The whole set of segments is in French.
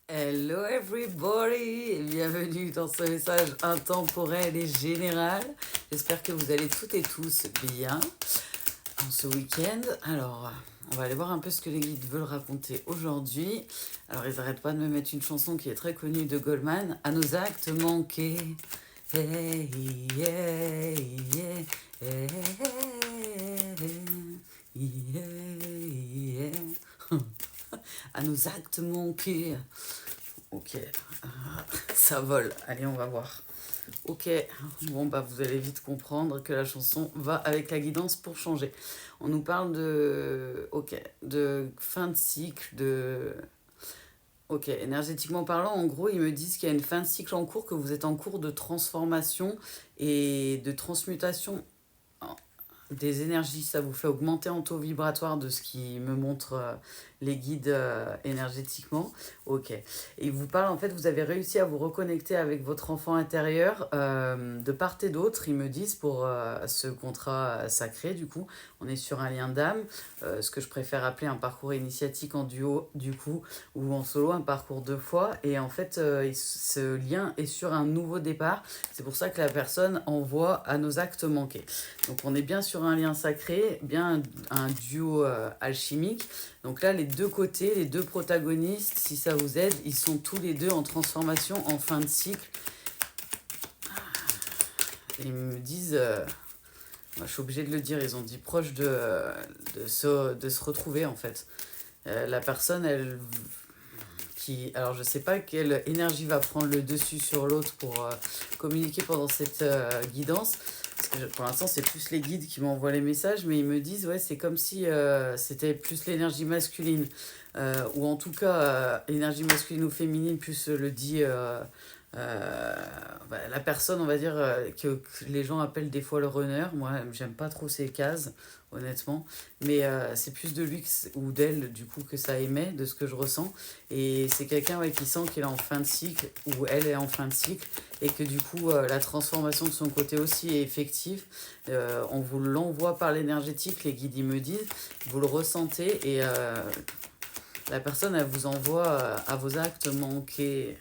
Hello everybody et bienvenue dans ce message intemporel et général. J'espère que vous allez toutes et tous bien en ce week-end. Alors, on va aller voir un peu ce que les guides veulent raconter aujourd'hui. Alors, ils n'arrêtent pas de me mettre une chanson qui est très connue de Goldman, À nos actes manqués. Hey, yeah, yeah, hey, yeah, yeah. À nos actes manqués. Ok, ça vole. Allez, on va voir. Ok, bon bah vous allez vite comprendre que la chanson va avec la guidance pour changer. On nous parle de fin de cycle, de... Ok, énergétiquement parlant, en gros, ils me disent qu'il y a une fin de cycle en cours, que vous êtes en cours de transformation et de transmutation des énergies. Ça vous fait augmenter en taux vibratoire de ce qui me montre les guides énergétiquement. Ok. Et il vous parle, en fait, vous avez réussi à vous reconnecter avec votre enfant intérieur de part et d'autre, ils me disent, pour ce contrat sacré, du coup. On est sur un lien d'âme, ce que je préfère appeler un parcours initiatique en duo, du coup, ou en solo, un parcours deux fois. Et en fait, ce lien est sur un nouveau départ. C'est pour ça que la personne envoie à nos actes manqués. Donc on est bien sur un lien sacré, bien un duo alchimique. Donc là, les deux côtés, les deux protagonistes, si ça vous aide, ils sont tous les deux en transformation en fin de cycle. Et ils me disent, moi, je suis obligée de le dire, ils ont dit proche de se retrouver en fait. La personne, elle, alors je sais pas quelle énergie va prendre le dessus sur l'autre pour communiquer pendant cette guidance. Parce que pour l'instant, c'est plus les guides qui m'envoient les messages, mais ils me disent, ouais, c'est comme si c'était plus l'énergie masculine, ou en tout cas, énergie masculine ou féminine, plus le dit euh, la personne, on va dire, que les gens appellent des fois le runner. Moi, j'aime pas trop ces cases, honnêtement, mais c'est plus de lui ou d'elle, du coup, que ça émet, de ce que je ressens. Et c'est quelqu'un qui sent qu'il est en fin de cycle, ou elle est en fin de cycle, et que du coup, la transformation de son côté aussi est effective. On vous l'envoie par l'énergétique, les guides ils me disent, vous le ressentez, et la personne, elle vous envoie à vos actes manqués.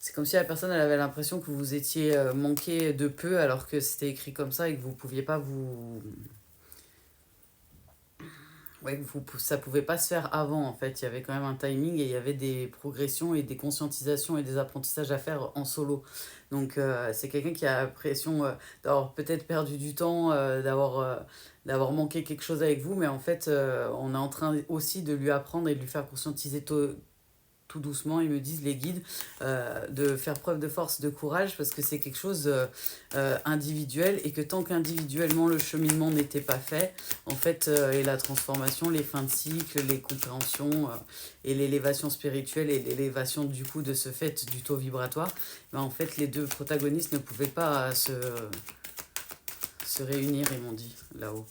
C'est comme si la personne, elle avait l'impression que vous étiez manqué de peu, alors que c'était écrit comme ça et que vous pouviez pas vous... Ouais, ça pouvait pas se faire avant en fait. Il y avait quand même un timing et il y avait des progressions et des conscientisations et des apprentissages à faire en solo. Donc c'est quelqu'un qui a l'impression d'avoir peut-être perdu du temps, d'avoir manqué quelque chose avec vous, mais en fait on est en train aussi de lui apprendre et de lui faire conscientiser tout doucement, ils me disent, les guides, de faire preuve de force, de courage, parce que c'est quelque chose individuel, et que tant qu'individuellement le cheminement n'était pas fait, en fait, et la transformation, les fins de cycle, les compréhensions, et l'élévation spirituelle, et l'élévation du coup de ce fait du taux vibratoire, ben, en fait, les deux protagonistes ne pouvaient pas se réunir, ils m'ont dit, là-haut.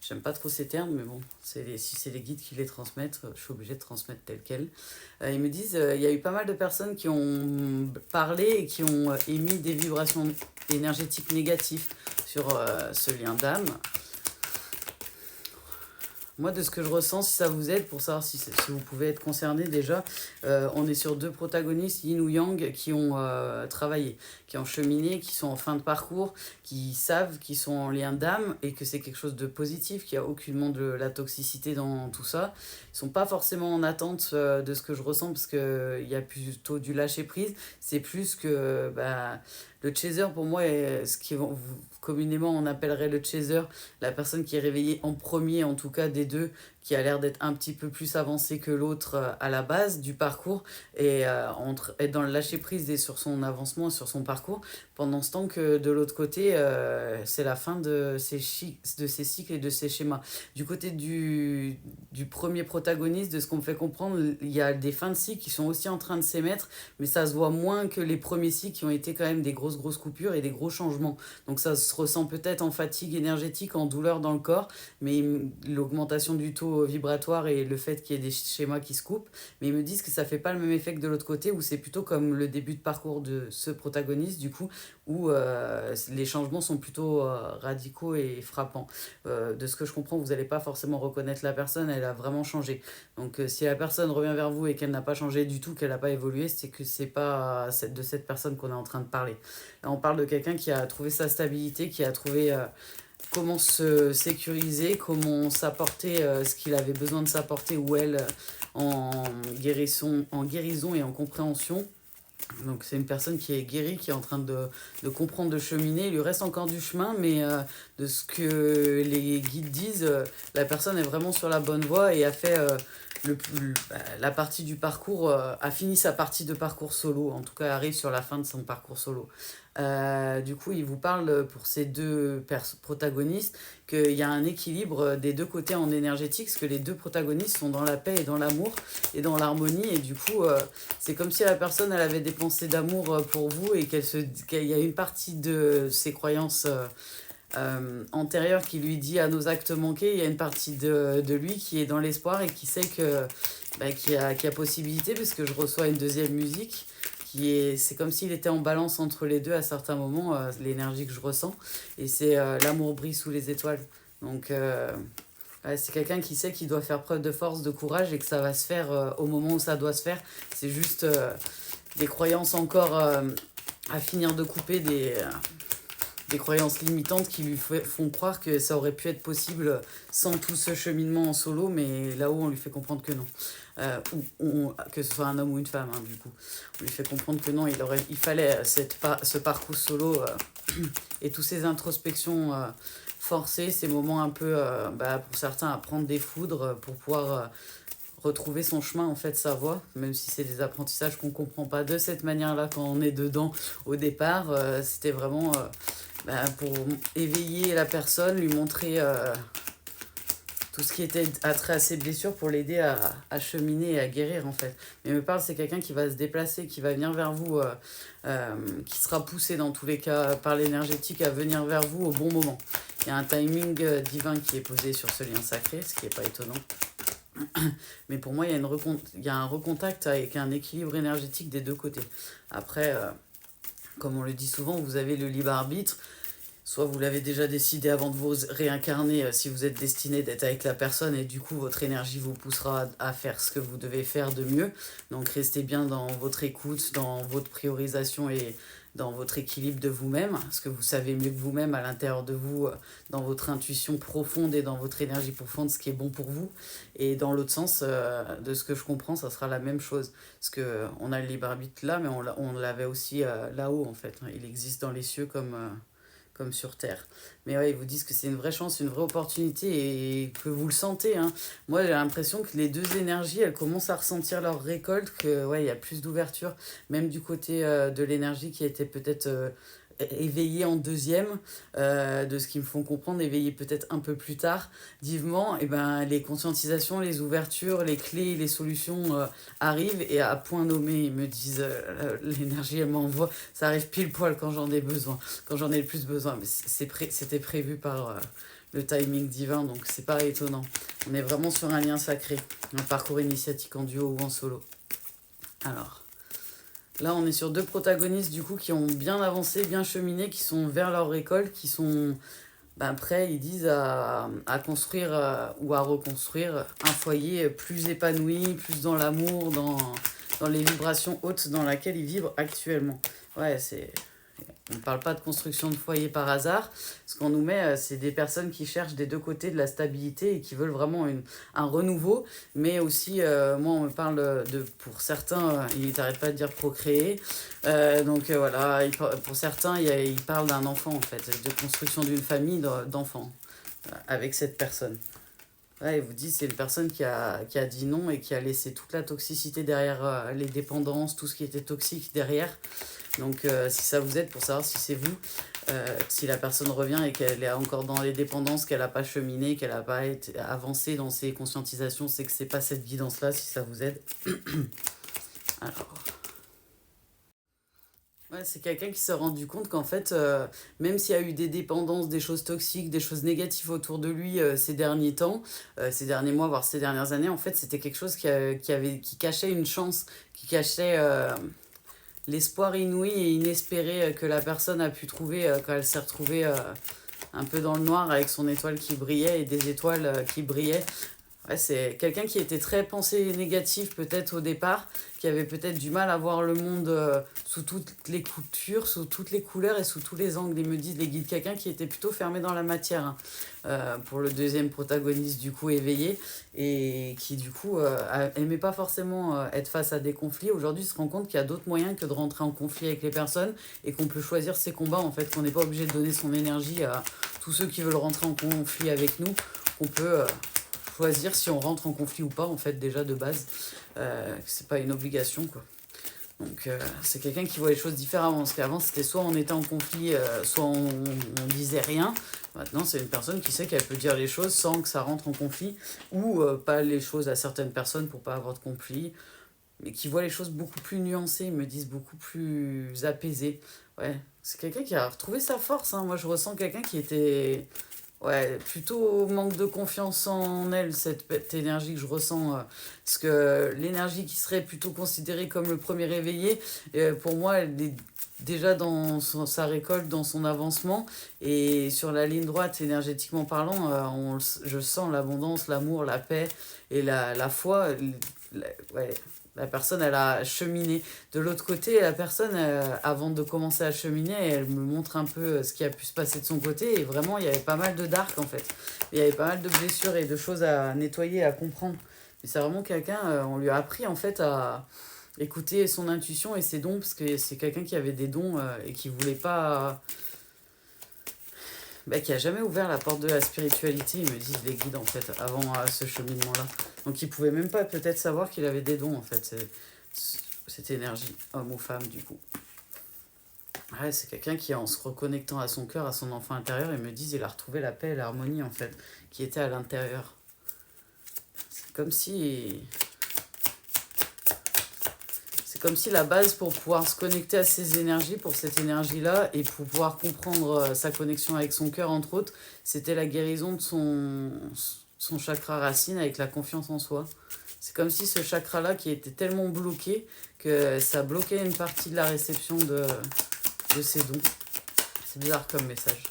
J'aime pas trop ces termes, mais bon, si c'est les guides qui les transmettent, je suis obligée de transmettre tel quel. Ils me disent, il y a eu pas mal de personnes qui ont parlé et qui ont émis des vibrations énergétiques négatives sur ce lien d'âme. Moi, de ce que je ressens, si ça vous aide, pour savoir si vous pouvez être concerné déjà, on est sur deux protagonistes, yin ou yang, qui ont travaillé, qui ont cheminé, qui sont en fin de parcours, qui savent qu'ils sont en lien d'âme et que c'est quelque chose de positif, qu'il n'y a aucunement de la toxicité dans tout ça. Ils ne sont pas forcément en attente de ce que je ressens, parce qu'il y a plutôt du lâcher-prise. C'est plus que... le chaser, pour moi, est ce qui communément on appellerait le chaser, la personne qui est réveillée en premier, en tout cas des deux, qui a l'air d'être un petit peu plus avancée que l'autre à la base du parcours, et être dans le lâcher prise et sur son avancement, sur son parcours, pendant ce temps que de l'autre côté, c'est la fin de ces cycles et de ces schémas. Du côté du premier protagoniste, de ce qu'on me fait comprendre, il y a des fins de cycle qui sont aussi en train de s'émettre, mais ça se voit moins que les premiers cycles qui ont été quand même des grosses coupures et des gros changements. Donc ça se ressent peut-être en fatigue énergétique, en douleur dans le corps, mais l'augmentation du taux niveau vibratoire et le fait qu'il y ait des schémas qui se coupent. Mais ils me disent que ça fait pas le même effet que de l'autre côté, où c'est plutôt comme le début de parcours de ce protagoniste, du coup, où les changements sont plutôt radicaux et frappants. De ce que je comprends, vous n'allez pas forcément reconnaître la personne, elle a vraiment changé. Donc si la personne revient vers vous et qu'elle n'a pas changé du tout, qu'elle n'a pas évolué, c'est que c'est pas de cette personne qu'on est en train de parler. Là, on parle de quelqu'un qui a trouvé sa stabilité, qui a trouvé comment se sécuriser, comment s'apporter ce qu'il avait besoin de s'apporter ou elle en guérison et en compréhension. Donc c'est une personne qui est guérie, qui est en train de comprendre, de cheminer. Il lui reste encore du chemin, mais de ce que les guides disent, la personne est vraiment sur la bonne voie et a fait la partie du parcours, a fini sa partie de parcours solo, en tout cas arrive sur la fin de son parcours solo. Du coup, il vous parle pour ces deux protagonistes qu'il y a un équilibre des deux côtés en énergétique, parce que les deux protagonistes sont dans la paix et dans l'amour et dans l'harmonie, et du coup, c'est comme si la personne elle avait des pensées d'amour pour vous et qu'il y a une partie de ses croyances antérieures qui lui dit à nos actes manqués, il y a une partie de lui qui est dans l'espoir et qui sait qu'il y a possibilité, parce que je reçois une deuxième musique c'est comme s'il était en balance entre les deux à certains moments, l'énergie que je ressens, et c'est l'amour brille sous les étoiles. Donc ouais, c'est quelqu'un qui sait qu'il doit faire preuve de force, de courage, et que ça va se faire au moment où ça doit se faire. C'est juste des croyances encore à finir de couper, des croyances limitantes qui lui font croire que ça aurait pu être possible sans tout ce cheminement en solo, mais là-haut on lui fait comprendre que non. Que ce soit un homme ou une femme, hein, du coup. On lui fait comprendre que non, il fallait ce parcours solo et toutes ces introspections forcées, ces moments un peu, pour certains, à prendre des foudres pour pouvoir retrouver son chemin, en fait, sa voie, même si c'est des apprentissages qu'on ne comprend pas de cette manière-là quand on est dedans au départ. C'était vraiment pour éveiller la personne, lui montrer tout ce qui était attrait à ses blessures pour l'aider à cheminer et à guérir, en fait. Mais me parle, c'est quelqu'un qui va se déplacer, qui va venir vers vous, qui sera poussé dans tous les cas par l'énergétique à venir vers vous au bon moment. Il y a un timing divin qui est posé sur ce lien sacré, ce qui n'est pas étonnant. Mais pour moi, il y a un recontact avec un équilibre énergétique des deux côtés. Après, comme on le dit souvent, vous avez le libre arbitre. Soit vous l'avez déjà décidé avant de vous réincarner, si vous êtes destiné d'être avec la personne, et du coup votre énergie vous poussera à faire ce que vous devez faire de mieux. Donc restez bien dans votre écoute, dans votre priorisation et dans votre équilibre de vous-même, parce que vous savez mieux que vous-même à l'intérieur de vous, dans votre intuition profonde et dans votre énergie profonde, ce qui est bon pour vous. Et dans l'autre sens, de ce que je comprends, ça sera la même chose. Parce qu'on a le libre arbitre là, mais on l'avait aussi là-haut, en fait. Il existe dans les cieux comme sur Terre. Mais ouais, ils vous disent que c'est une vraie chance, une vraie opportunité, et que vous le sentez, hein. Moi, j'ai l'impression que les deux énergies, elles commencent à ressentir leur récolte, que ouais, il y a plus d'ouverture, même du côté de l'énergie qui était peut-être éveillée en deuxième, de ce qu'ils me font comprendre, éveillée peut-être un peu plus tard, vivement, et ben les conscientisations, les ouvertures, les clés, les solutions arrivent, et à point nommé, ils me disent l'énergie, elle m'envoie, ça arrive pile poil quand j'en ai besoin, quand j'en ai le plus besoin. Mais c'était prévu par le timing divin, donc c'est pas étonnant. On est vraiment sur un lien sacré, un parcours initiatique en duo ou en solo. Alors, là, on est sur deux protagonistes du coup qui ont bien avancé, bien cheminé, qui sont vers leur récolte, qui sont prêts, ils disent, à construire ou à reconstruire un foyer plus épanoui, plus dans l'amour, dans les vibrations hautes dans lesquelles ils vivent actuellement. Ouais, on ne parle pas de construction de foyer par hasard. Ce qu'on nous met, c'est des personnes qui cherchent des deux côtés de la stabilité et qui veulent vraiment un renouveau. Mais aussi, moi, on me parle pour certains, ils n'arrêtent pas de dire procréer. Donc voilà, pour certains, ils parlent d'un enfant, en fait, de construction d'une famille d'enfants avec cette personne. Ouais, ils vous disent c'est une personne qui a dit non et qui a laissé toute la toxicité derrière, les dépendances, tout ce qui était toxique derrière. Donc si ça vous aide, pour savoir si c'est vous, si la personne revient et qu'elle est encore dans les dépendances, qu'elle n'a pas cheminé, qu'elle n'a pas avancé dans ses conscientisations, c'est que c'est pas cette guidance-là, si ça vous aide. Alors, Ouais, c'est quelqu'un qui s'est rendu compte qu'en fait, même s'il y a eu des dépendances, des choses toxiques, des choses négatives autour de lui ces derniers temps, ces derniers mois, voire ces dernières années, en fait, c'était quelque chose qui cachait une chance, qui cachait l'espoir inouï et inespéré que la personne a pu trouver quand elle s'est retrouvée un peu dans le noir avec son étoile qui brillait et des étoiles qui brillaient. Ouais, c'est quelqu'un qui était très pensé négatif peut-être au départ, qui avait peut-être du mal à voir le monde sous toutes les coutures, sous toutes les couleurs et sous tous les angles. Ils me disent les guides, quelqu'un qui était plutôt fermé dans la matière, hein, pour le deuxième protagoniste du coup éveillé, et qui du coup aimait pas forcément être face à des conflits. Aujourd'hui, il se rend compte qu'il y a d'autres moyens que de rentrer en conflit avec les personnes et qu'on peut choisir ses combats en fait, qu'on n'est pas obligé de donner son énergie à tous ceux qui veulent rentrer en conflit avec nous, qu'on peut choisir si on rentre en conflit ou pas en fait déjà de base, c'est pas une obligation quoi. Donc c'est quelqu'un qui voit les choses différemment, parce qu'avant c'était soit on était en conflit, soit on disait rien. Maintenant c'est une personne qui sait qu'elle peut dire les choses sans que ça rentre en conflit, ou pas les choses à certaines personnes pour pas avoir de conflit, mais qui voit les choses beaucoup plus nuancées, ils me disent beaucoup plus apaisées. Ouais, c'est quelqu'un qui a retrouvé sa force, hein. Moi je ressens quelqu'un qui était, ouais, plutôt manque de confiance en elle, cette énergie que je ressens. Parce que l'énergie qui serait plutôt considérée comme le premier réveillé, pour moi, elle est déjà dans sa récolte, dans son avancement. Et sur la ligne droite, énergétiquement parlant, je sens l'abondance, l'amour, la paix et la foi. Ouais, la personne, elle a cheminé. De l'autre côté, la personne, avant de commencer à cheminer, elle me montre un peu ce qui a pu se passer de son côté. Et vraiment, il y avait pas mal de dark, en fait. Il y avait pas mal de blessures et de choses à nettoyer, à comprendre. Mais c'est vraiment quelqu'un, on lui a appris, en fait, à écouter son intuition et ses dons, parce que c'est quelqu'un qui avait des dons et qui voulait pas... Bah, qui a jamais ouvert la porte de la spiritualité, ils me disent les guides, en fait, avant ce cheminement-là. Donc il pouvait même pas peut-être savoir qu'il avait des dons, en fait, cette énergie, homme ou femme, du coup. Ouais, c'est quelqu'un qui, en se reconnectant à son cœur, à son enfant intérieur, ils me disent il a retrouvé la paix et l'harmonie, en fait, qui était à l'intérieur. C'est comme si... C'est comme si la base pour pouvoir se connecter à ces énergies, pour cette énergie-là, et pour pouvoir comprendre sa connexion avec son cœur, entre autres, c'était la guérison de son chakra racine avec la confiance en soi. C'est comme si ce chakra-là, qui était tellement bloqué, que ça bloquait une partie de la réception de ses dons. C'est bizarre comme message.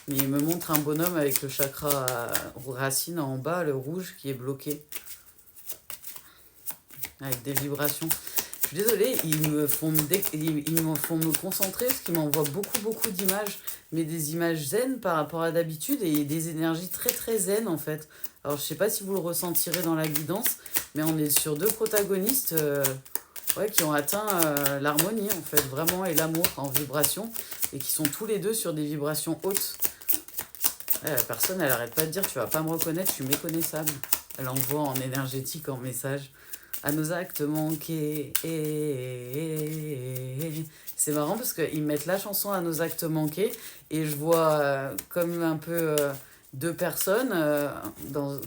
Mais il me montre un bonhomme avec le chakra racine en bas, le rouge, qui est bloqué. Avec des vibrations. Je suis désolée, ils me font me concentrer parce qu'ils m'envoient beaucoup d'images, mais des images zen par rapport à d'habitude et des énergies très zen en fait. Alors je sais pas si vous le ressentirez dans la guidance, mais on est sur deux protagonistes ouais, qui ont atteint l'harmonie en fait, vraiment, et l'amour en vibration, et qui sont tous les deux sur des vibrations hautes. Ouais, la personne, elle arrête pas de dire tu vas pas me reconnaître, je suis méconnaissable. Elle envoie en énergétique, en message. À nos actes manqués. C'est marrant parce qu'ils mettent la chanson à nos actes manqués et je vois comme un peu deux personnes dans...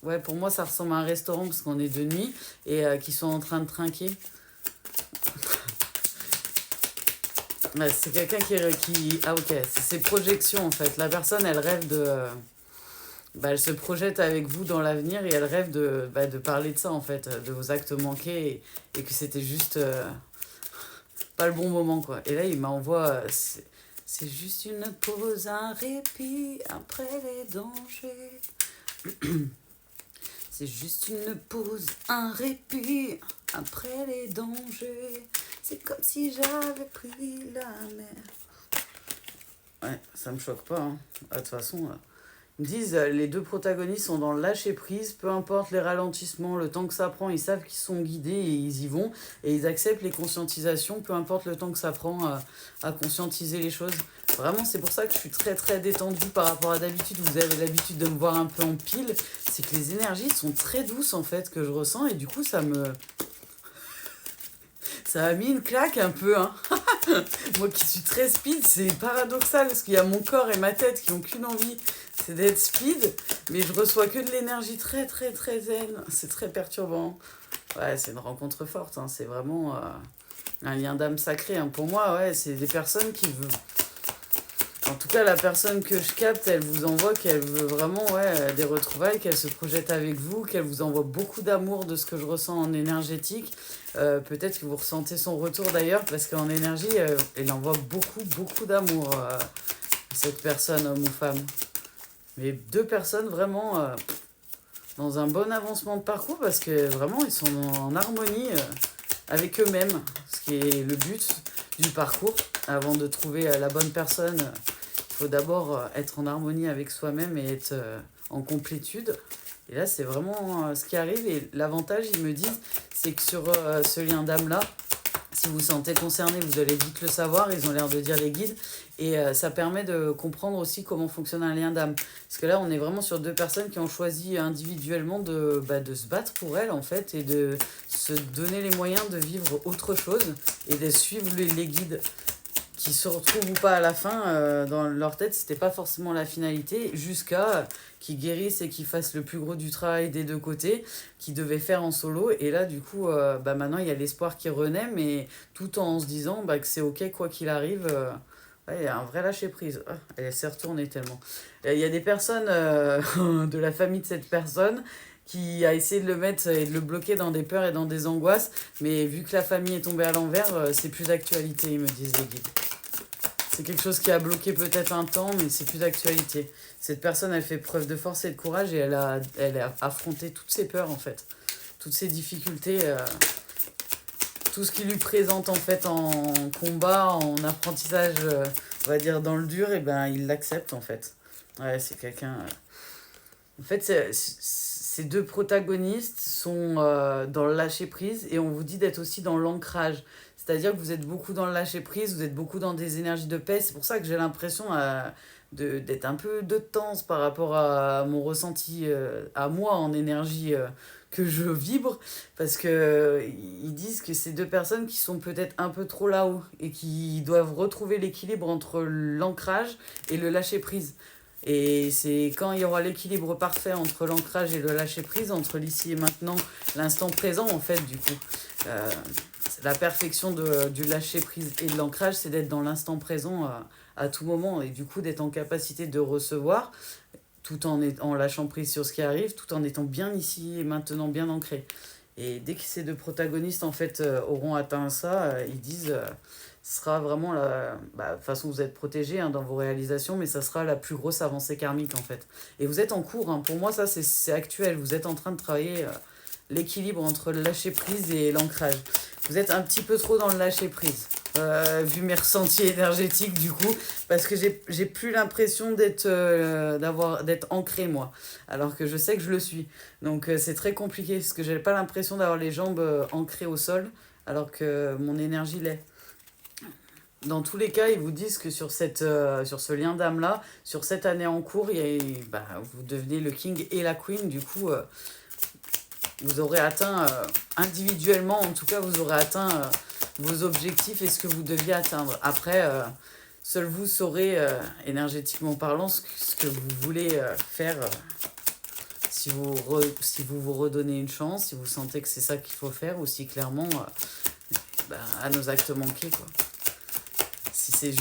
Ouais, pour moi ça ressemble à un restaurant parce qu'on est de nuit et qui sont en train de trinquer. Ouais, c'est quelqu'un qui... Ah ok, c'est ses projections en fait. La personne, elle rêve de... Bah, elle se projette avec vous dans l'avenir et elle rêve de parler de ça en fait, de vos actes manqués, et que c'était juste pas le bon moment quoi. Et là il m'envoie, c'est juste une pause, un répit après les dangers. C'est juste une pause, un répit après les dangers. C'est comme si j'avais pris la mer. Ouais, ça me choque pas, hein. De toute façon... Ils me disent, les deux protagonistes sont dans le lâcher-prise, peu importe les ralentissements, le temps que ça prend, ils savent qu'ils sont guidés et ils y vont. Et ils acceptent les conscientisations, peu importe le temps que ça prend à conscientiser les choses. Vraiment, c'est pour ça que je suis très détendue par rapport à d'habitude. Vous avez l'habitude de me voir un peu en pile. C'est que les énergies sont très douces, en fait, que je ressens. Et du coup, ça a mis une claque un peu, hein. Moi qui suis très speed, c'est paradoxal parce qu'il y a mon corps et ma tête qui n'ont qu'une envie, c'est d'être speed, mais je reçois que de l'énergie très zen. C'est très perturbant. Ouais, c'est une rencontre forte, hein. C'est vraiment Un lien d'âme sacré, hein. Pour moi, ouais, c'est des personnes qui veulent... En tout cas, la personne que je capte, elle vous envoie qu'elle veut vraiment ouais, des retrouvailles, qu'elle se projette avec vous, qu'elle vous envoie beaucoup d'amour de ce que je ressens en énergétique. Peut-être que vous ressentez son retour d'ailleurs, parce qu'en énergie, elle envoie beaucoup, beaucoup d'amour, cette personne, homme ou femme. Mais deux personnes vraiment dans un bon avancement de parcours, parce que vraiment, ils sont en harmonie avec eux-mêmes, ce qui est le but du parcours. Avant de trouver la bonne personne, il faut d'abord être en harmonie avec soi-même et être en complétude. Et là, c'est vraiment ce qui arrive. Et l'avantage, ils me disent, c'est que sur ce lien d'âme-là, si vous vous sentez concerné, vous allez vite le savoir. Ils ont l'air de dire les guides. Et ça permet de comprendre aussi comment fonctionne un lien d'âme. Parce que là, on est vraiment sur deux personnes qui ont choisi individuellement de se battre pour elles, en fait, et de se donner les moyens de vivre autre chose et de suivre les guides qui se retrouvent ou pas à la fin, dans leur tête, c'était pas forcément la finalité, jusqu'à qu'ils guérissent et qu'ils fassent le plus gros du travail des deux côtés, qu'ils devaient faire en solo. Et là, du coup, maintenant, il y a l'espoir qui renaît, mais tout en se disant que c'est ok quoi qu'il arrive. Ouais, il y a un vrai lâcher-prise. Ah, elle s'est retournée tellement. Il y a des personnes de la famille de cette personne qui a essayé de le mettre et de le bloquer dans des peurs et dans des angoisses. Mais vu que la famille est tombée à l'envers, c'est plus d'actualité, ils me disent les guides. C'est quelque chose qui a bloqué peut-être un temps, mais c'est plus d'actualité. Cette personne, elle fait preuve de force et de courage et elle a affronté toutes ses peurs, en fait. Toutes ses difficultés, tout ce qui lui présente, en fait, en combat, en apprentissage, on va dire, dans le dur, et ben, il l'accepte, en fait. Ouais, c'est quelqu'un... En fait, ces deux protagonistes sont dans le lâcher-prise et on vous dit d'être aussi dans l'ancrage. C'est-à-dire que vous êtes beaucoup dans le lâcher-prise, vous êtes beaucoup dans des énergies de paix. C'est pour ça que j'ai l'impression d'être un peu de tense par rapport à mon ressenti, à moi en énergie que je vibre. Parce que ils disent que c'est deux personnes qui sont peut-être un peu trop là-haut et qui doivent retrouver l'équilibre entre l'ancrage et le lâcher-prise. Et c'est quand il y aura l'équilibre parfait entre l'ancrage et le lâcher-prise, entre l'ici et maintenant, l'instant présent en fait du coup. Euh, la perfection du lâcher-prise et de l'ancrage, c'est d'être dans l'instant présent à tout moment et du coup d'être en capacité de recevoir tout en lâchant prise sur ce qui arrive, tout en étant bien ici et maintenant, bien ancré. Et dès que ces deux protagonistes en fait auront atteint ça, ils disent ce sera vraiment la... Bah, de toute façon, vous êtes protégés dans vos réalisations, mais ça sera la plus grosse avancée karmique, en fait. Et vous êtes en cours, hein. Pour moi, ça, c'est actuel. Vous êtes en train de travailler l'équilibre entre le lâcher-prise et l'ancrage. Vous êtes un petit peu trop dans le lâcher-prise, vu mes ressentis énergétiques, du coup, parce que j'ai plus l'impression d'être ancré, moi, alors que je sais que je le suis. Donc, c'est très compliqué, parce que j'ai pas l'impression d'avoir les jambes ancrées au sol, alors que mon énergie l'est. Dans tous les cas, ils vous disent que sur ce lien d'âme-là, sur cette année en cours, vous devenez le king et la queen. Du coup, vous aurez atteint, individuellement, en tout cas, vous aurez atteint vos objectifs et ce que vous deviez atteindre. Après, seul vous saurez, énergétiquement parlant, ce que vous voulez faire si vous vous redonnez une chance, si vous sentez que c'est ça qu'il faut faire, ou si clairement, à nos actes manqués, quoi. Si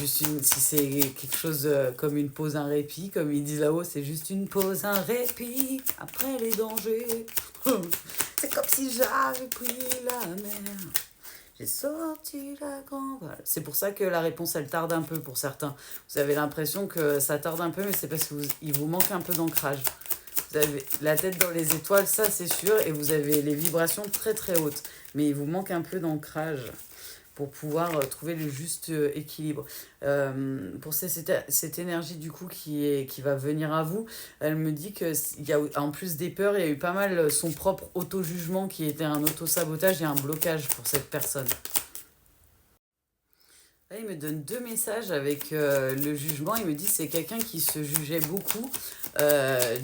c'est quelque chose comme une pause, un répit, comme ils disent là-haut, c'est juste une pause, un répit après les dangers. C'est comme si j'avais pris la mer. J'ai sorti la grande voile. C'est pour ça que la réponse, elle tarde un peu pour certains. Vous avez l'impression que ça tarde un peu, mais c'est parce qu'il vous manque un peu d'ancrage. Vous avez la tête dans les étoiles, ça c'est sûr, et vous avez les vibrations très très hautes. Mais il vous manque un peu d'ancrage pour pouvoir trouver le juste équilibre. Pour cette énergie du coup qui va venir à vous, elle me dit qu'il y a en plus des peurs, il y a eu pas mal son propre auto-jugement qui était un auto-sabotage et un blocage pour cette personne. Là, il me donne deux messages avec le jugement. Il me dit que c'est quelqu'un qui se jugeait beaucoup,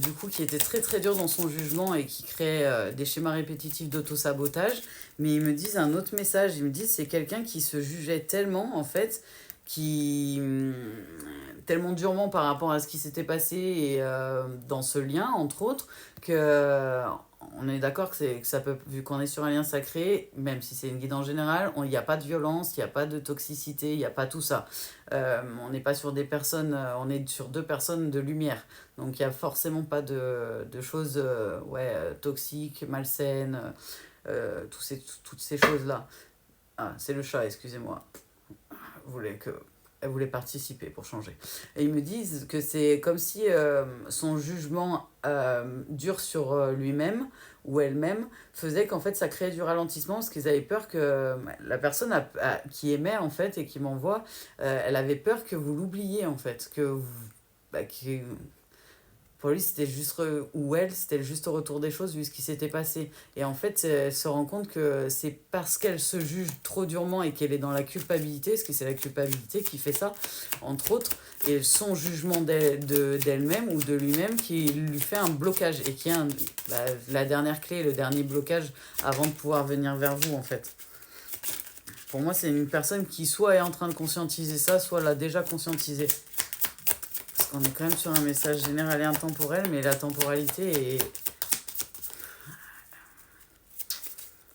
du coup qui était très très dur dans son jugement et qui créait des schémas répétitifs d'auto-sabotage. Mais ils me disent un autre message. Ils me disent que c'est quelqu'un qui se jugeait tellement en fait, tellement durement par rapport à ce qui s'était passé et dans ce lien entre autres, que on est d'accord que ça peut, vu qu'on est sur un lien sacré, même si c'est une guide en général, il n'y a pas de violence, il n'y a pas de toxicité, il n'y a pas tout ça. On n'est pas sur des personnes, on est sur deux personnes de lumière. Donc il n'y a forcément pas de choses toxiques, malsaines, toutes ces choses-là. Ah, c'est le chat, excusez-moi. Voulait que Elle voulait participer pour changer. Et ils me disent que c'est comme si son jugement dur sur lui-même ou elle-même faisait qu'en fait ça créait du ralentissement parce qu'ils avaient peur que la personne qui aimait en fait et qui m'envoie, elle avait peur que vous l'oubliez en fait, que vous, que pour lui, c'était juste, ou elle, c'était le juste retour des choses vu ce qui s'était passé. Et en fait, elle se rend compte que c'est parce qu'elle se juge trop durement et qu'elle est dans la culpabilité, parce que c'est la culpabilité qui fait ça, entre autres, et son jugement d'elle-même ou de lui-même qui lui fait un blocage et qui est la dernière clé, le dernier blocage avant de pouvoir venir vers vous, en fait. Pour moi, c'est une personne qui soit est en train de conscientiser ça, soit l'a déjà conscientisé. On est quand même sur un message général et intemporel, mais la temporalité est...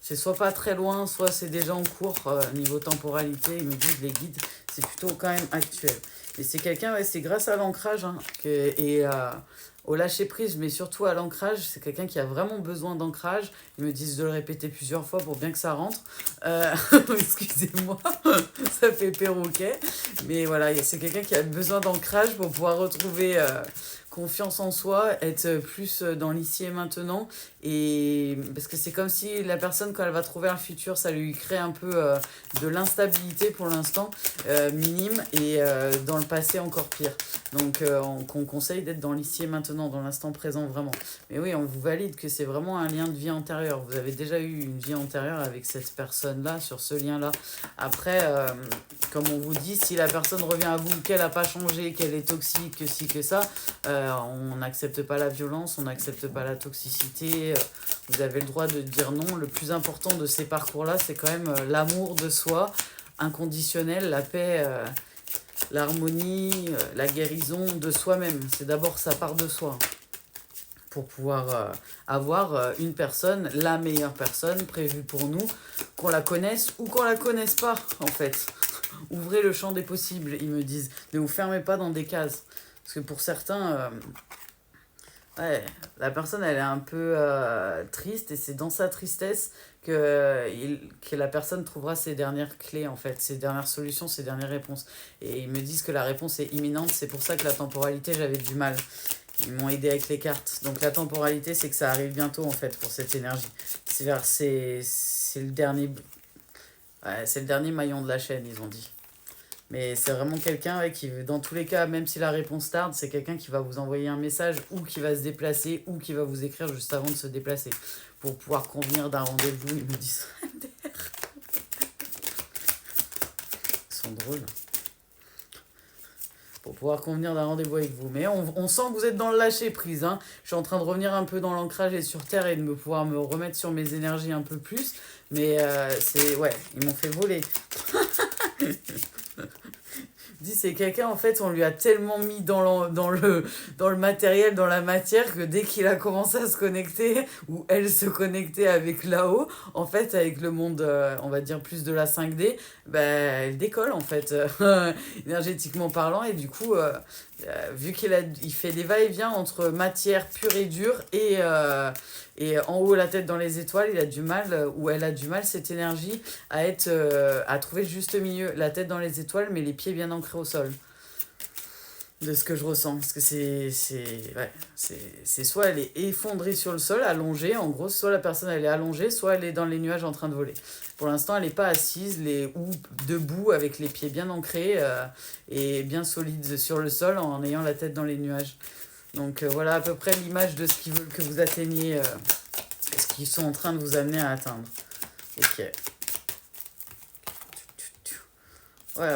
C'est soit pas très loin, soit c'est déjà en cours niveau temporalité. Ils me disent les guides, c'est plutôt quand même actuel. Et c'est quelqu'un, c'est grâce à l'ancrage et au lâcher prise, mais surtout à l'ancrage. C'est quelqu'un qui a vraiment besoin d'ancrage. Ils me disent de le répéter plusieurs fois pour bien que ça rentre. Excusez-moi, ça fait perroquet. Mais voilà, c'est quelqu'un qui a besoin d'ancrage pour pouvoir retrouver confiance en soi, être plus dans l'ici et maintenant. Et parce que c'est comme si la personne, quand elle va trouver un futur, ça lui crée un peu de l'instabilité pour l'instant, minime, et dans le passé encore pire. Donc on conseille d'être dans l'ici et maintenant, dans l'instant présent vraiment. Mais oui, on vous valide que c'est vraiment un lien de vie antérieure. Vous avez déjà eu une vie antérieure avec cette personne-là, sur ce lien-là. Après, comme on vous dit, si la personne revient à vous, qu'elle n'a pas changé, qu'elle est toxique, que ci, que ça, on n'accepte pas la violence, on n'accepte pas la toxicité. Vous avez le droit de dire non. Le plus important de ces parcours-là, c'est quand même l'amour de soi, inconditionnel, la paix, l'harmonie, la guérison de soi-même. C'est d'abord, ça part de soi. Pour pouvoir avoir une personne, la meilleure personne prévue pour nous, qu'on la connaisse ou qu'on la connaisse pas, en fait. Ouvrez le champ des possibles, ils me disent. Ne vous fermez pas dans des cases. Parce que pour certains, la personne, elle est un peu triste, et c'est dans sa tristesse que la personne trouvera ses dernières clés, en fait, ses dernières solutions, ses dernières réponses. Et ils me disent que la réponse est imminente, c'est pour ça que la temporalité, j'avais du mal. Ils m'ont aidé avec les cartes. Donc la temporalité, c'est que ça arrive bientôt, en fait, pour cette énergie. C'est le dernier... c'est le dernier maillon de la chaîne, ils ont dit. Mais c'est vraiment quelqu'un qui, dans tous les cas, même si la réponse tarde, c'est quelqu'un qui va vous envoyer un message ou qui va se déplacer ou qui va vous écrire juste avant de se déplacer pour pouvoir convenir d'un rendez-vous. Ils me disent... Ils sont drôles. Pour pouvoir convenir d'un rendez-vous avec vous. Mais on sent que vous êtes dans le lâcher-prise. Hein. Je suis en train de revenir un peu dans l'ancrage et sur Terre et de pouvoir me remettre sur mes énergies un peu plus. Mais c'est... Ouais, ils m'ont fait voler. Dit c'est quelqu'un, en fait, on lui a tellement mis dans le matériel, dans la matière, que dès qu'il a commencé à se connecter, ou elle se connectait avec là-haut, en fait, avec le monde, on va dire, plus de la 5D, elle décolle, en fait, énergétiquement parlant, et du coup, vu il fait des va-et-vient entre matière pure et dure et en haut la tête dans les étoiles, il a du mal, ou elle a du mal, cette énergie, à trouver le juste milieu, la tête dans les étoiles, mais les pieds bien ancrés au sol. De ce que je ressens, parce que c'est soit elle est effondrée sur le sol, allongée, en gros, soit la personne elle est allongée, soit elle est dans les nuages en train de voler. Pour l'instant, elle n'est pas assise ou debout avec les pieds bien ancrés et bien solides sur le sol en ayant la tête dans les nuages. Donc voilà à peu près l'image de ce qu'ils veulent que vous atteigniez, ce qu'ils sont en train de vous amener à atteindre. Ok. Ouais,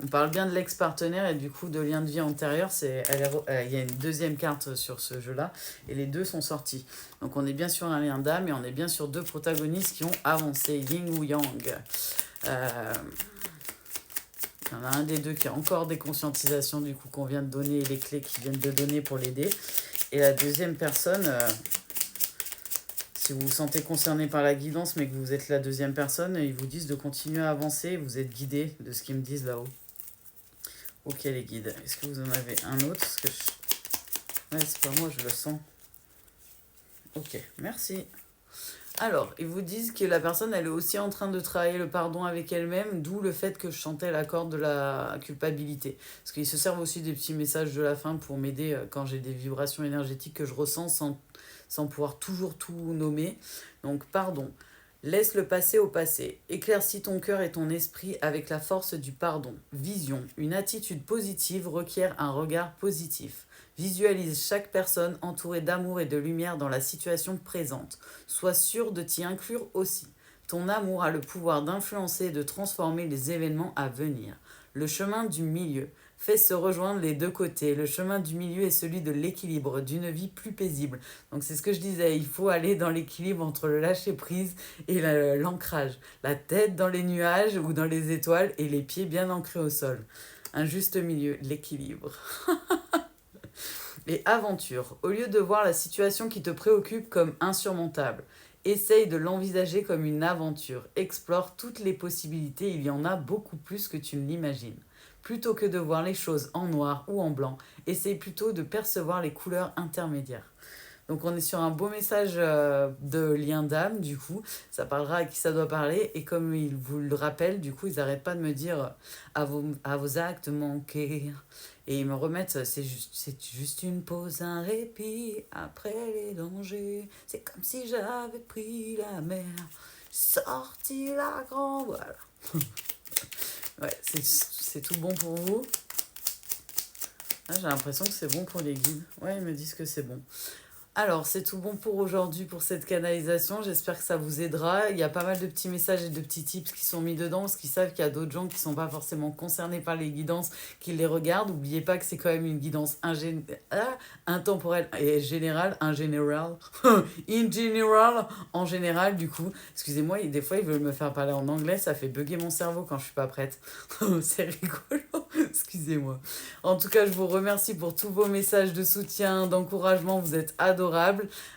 on parle bien de l'ex-partenaire et du coup de lien de vie antérieur. Il y a une deuxième carte sur ce jeu-là et les deux sont sortis. Donc on est bien sur un lien d'âme et on est bien sur deux protagonistes qui ont avancé, yin ou yang. Il y en a un des deux qui a encore des conscientisations du coup qu'on vient de donner et les clés qu'ils viennent de donner pour l'aider. Et la deuxième personne... Si vous vous sentez concerné par la guidance, mais que vous êtes la deuxième personne, ils vous disent de continuer à avancer. Vous êtes guidé de ce qu'ils me disent là-haut. Ok, les guides. Est-ce que vous en avez un autre? Parce que ouais, c'est pas moi, je le sens. Ok, merci. Alors, ils vous disent que la personne, elle est aussi en train de travailler le pardon avec elle-même, d'où le fait que je chantais la corde de la culpabilité. Parce qu'ils se servent aussi des petits messages de la fin pour m'aider quand j'ai des vibrations énergétiques que je ressens sans pouvoir toujours tout nommer. Donc, pardon. Laisse le passé au passé. Éclaircis ton cœur et ton esprit avec la force du pardon. Vision. Une attitude positive requiert un regard positif. Visualise chaque personne entourée d'amour et de lumière dans la situation présente. Sois sûr de t'y inclure aussi. Ton amour a le pouvoir d'influencer et de transformer les événements à venir. Le chemin du milieu. Fais se rejoindre les deux côtés. Le chemin du milieu est celui de l'équilibre, d'une vie plus paisible. Donc c'est ce que je disais, il faut aller dans l'équilibre entre le lâcher-prise et l'ancrage. La tête dans les nuages ou dans les étoiles et les pieds bien ancrés au sol. Un juste milieu, l'équilibre. Et aventure. Au lieu de voir la situation qui te préoccupe comme insurmontable, essaye de l'envisager comme une aventure. Explore toutes les possibilités, il y en a beaucoup plus que tu ne l'imagines. Plutôt que de voir les choses en noir ou en blanc, essaye plutôt de percevoir les couleurs intermédiaires. Donc on est sur un beau message de lien d'âme, du coup, ça parlera à qui ça doit parler, et comme ils vous le rappellent, du coup, ils n'arrêtent pas de me dire à vos actes manqués. Et ils me remettent, c'est juste une pause, un répit après les dangers. C'est comme si j'avais pris la mer, sorti la grande. Voilà. Ouais, c'est tout bon pour vous. Ah, j'ai l'impression que c'est bon pour les guides. Ouais, ils me disent que c'est bon. Alors, c'est tout bon pour aujourd'hui, pour cette canalisation. J'espère que ça vous aidera. Il y a pas mal de petits messages et de petits tips qui sont mis dedans, parce qu'ils savent qu'il y a d'autres gens qui ne sont pas forcément concernés par les guidances, qui les regardent. N'oubliez pas que c'est quand même une guidance intemporelle et générale, in general, en général, du coup. Excusez-moi, des fois, ils veulent me faire parler en anglais, ça fait bugger mon cerveau quand je suis pas prête. C'est rigolo, excusez-moi. En tout cas, je vous remercie pour tous vos messages de soutien, d'encouragement. Vous êtes adorables.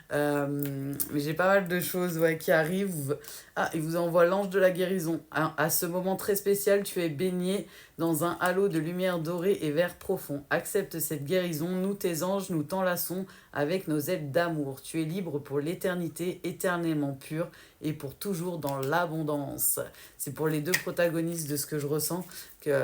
Mais j'ai pas mal de choses qui arrivent. Ah, il vous envoie l'ange de la guérison. À ce moment très spécial, tu es baigné dans un halo de lumière dorée et vert profond. Accepte cette guérison. Nous, tes anges, nous t'enlaçons avec nos ailes d'amour. Tu es libre pour l'éternité, éternellement pur et pour toujours dans l'abondance. C'est pour les deux protagonistes de ce que je ressens que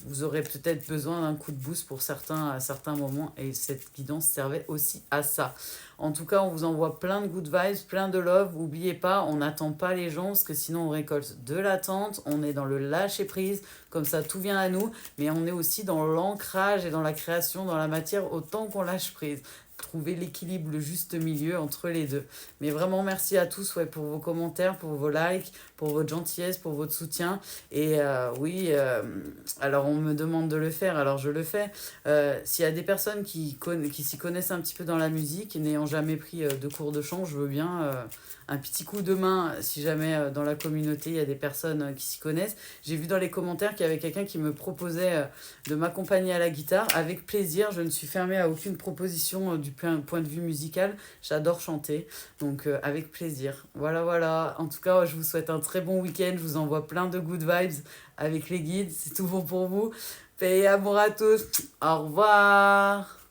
vous aurez peut-être besoin d'un coup de boost pour certains à certains moments, et cette guidance servait aussi à ça. En tout cas, on vous envoie plein de good vibes, plein de love. N'oubliez pas, on n'attend pas les gens parce que sinon on récolte de l'attente. On est dans le lâcher prise, comme ça tout vient à nous, mais on est aussi dans l'ancrage et dans la création, dans la matière, autant qu'on lâche prise. Trouver l'équilibre, le juste milieu entre les deux. Mais vraiment, merci à tous pour vos commentaires, pour vos likes, pour votre gentillesse, pour votre soutien. Et oui, alors on me demande de le faire, alors je le fais. S'il y a des personnes qui s'y connaissent un petit peu dans la musique, n'ayant jamais pris de cours de chant, je veux bien un petit coup de main si jamais dans la communauté il y a des personnes qui s'y connaissent. J'ai vu dans les commentaires qu'il y avait quelqu'un qui me proposait de m'accompagner à la guitare. Avec plaisir, je ne suis fermée à aucune proposition du point de vue musical. J'adore chanter, donc avec plaisir. Voilà, voilà. En tout cas, je vous souhaite un très bon week-end. Je vous envoie plein de good vibes avec les guides. C'est tout bon pour vous. Paix et amour à tous. Au revoir.